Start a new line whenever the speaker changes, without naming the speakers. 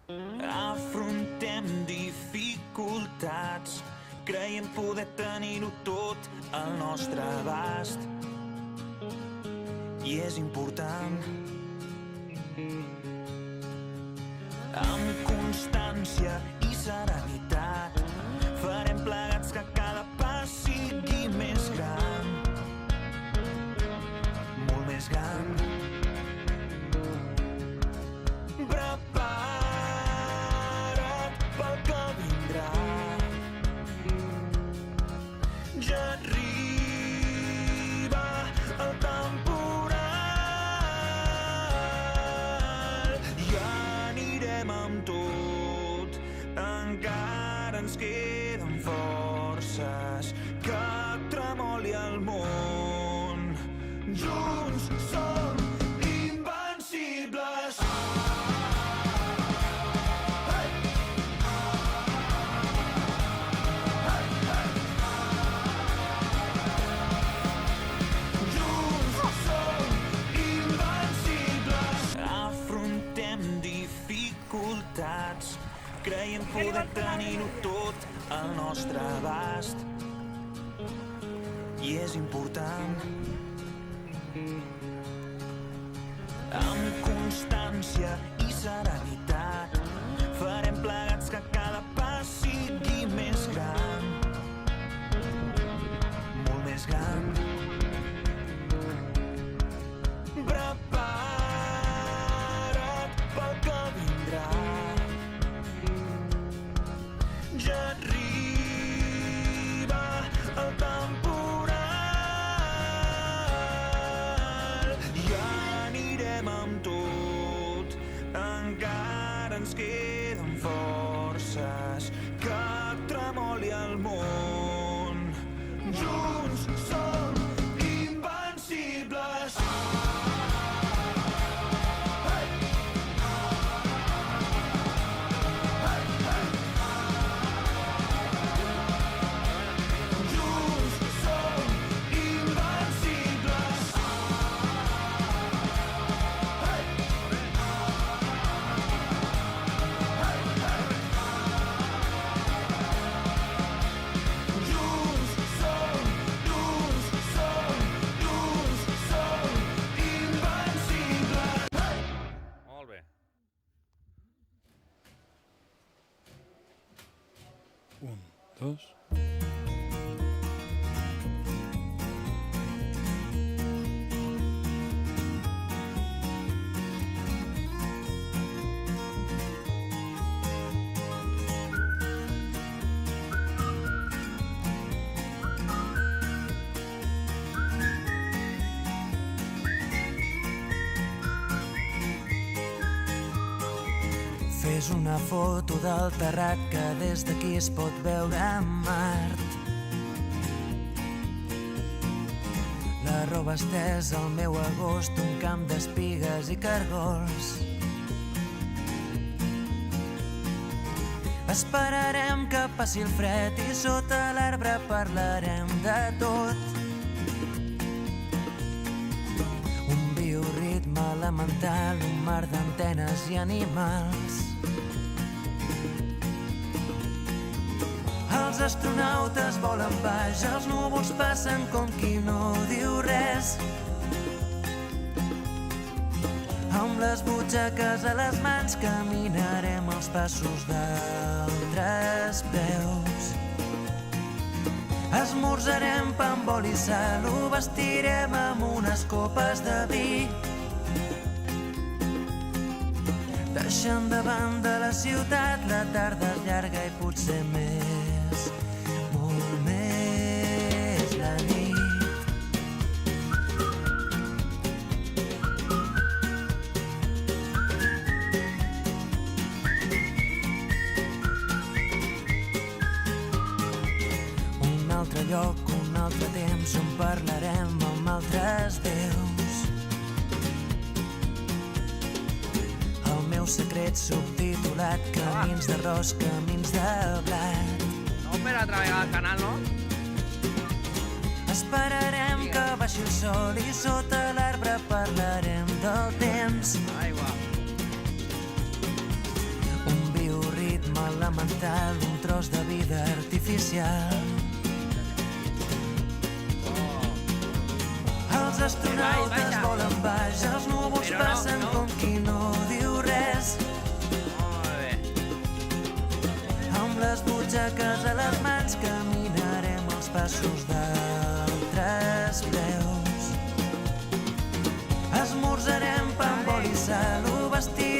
Afrontem dificultats, creiem poder tenir-ho tot al nostre abast. I és important. Amb constància i serenitat farem plegats que cada pas sigui més gran, molt més gran. Prepara't pel que vindrà. Ja arriba el temporal i anirem amb tot. Encara ens queden forces, que tremoli el món. Junts som invencibles. Junts som invencibles. Afrontem dificultats, creiem poder tenir-ho tot al nostre abast. I és important. Amb constància i serenitat farem plegats que cada pas sigui més gran, molt més gran. Prepara't pel que vindrà. Ja arriba el temporal i anirem amb tot. Encara ens queden forces, que tremoli el món. Junts som invencibles. Junts som invencibles. Junts som invencibles.
Molt bé.
Un, dos.
Fes una foto del terrat que des d'aquí es pot veure Mart. La roba estesa al meu agost, un camp d'espigues i cargols. Esperarem que passi el fred i sota l'arbre parlarem de tot. Un bioritme elemental, un mar d'antenes i animals. Els astronautes volen baix, els núvols passen com qui no diu res. Amb les butxaques a les mans caminarem els passos d'altres peus. Esmorzarem pa amb oli i sal, ho vestirem amb unes copes de vi. Deixant de banda la ciutat, la tarda és llarga i potser més, molt més la nit. Un altre lloc, un altre temps, on parlarem amb altres déus. El meu secret subtitulat, camins d'arròs, camins de blat.
No per altra vegada al canal, no?
Esperarem que baixi el sol i sota l'arbre parlarem del temps.
Aigua.
Un vital, un tros de vida artificial. Els astronautes volen baix, els núvols passen com qui no diu res.
Molt bé.
Amb les butxaques a les mans caminarem els passos d'altres peus. Esmorzarem pa amb oli i sal, ho vestirem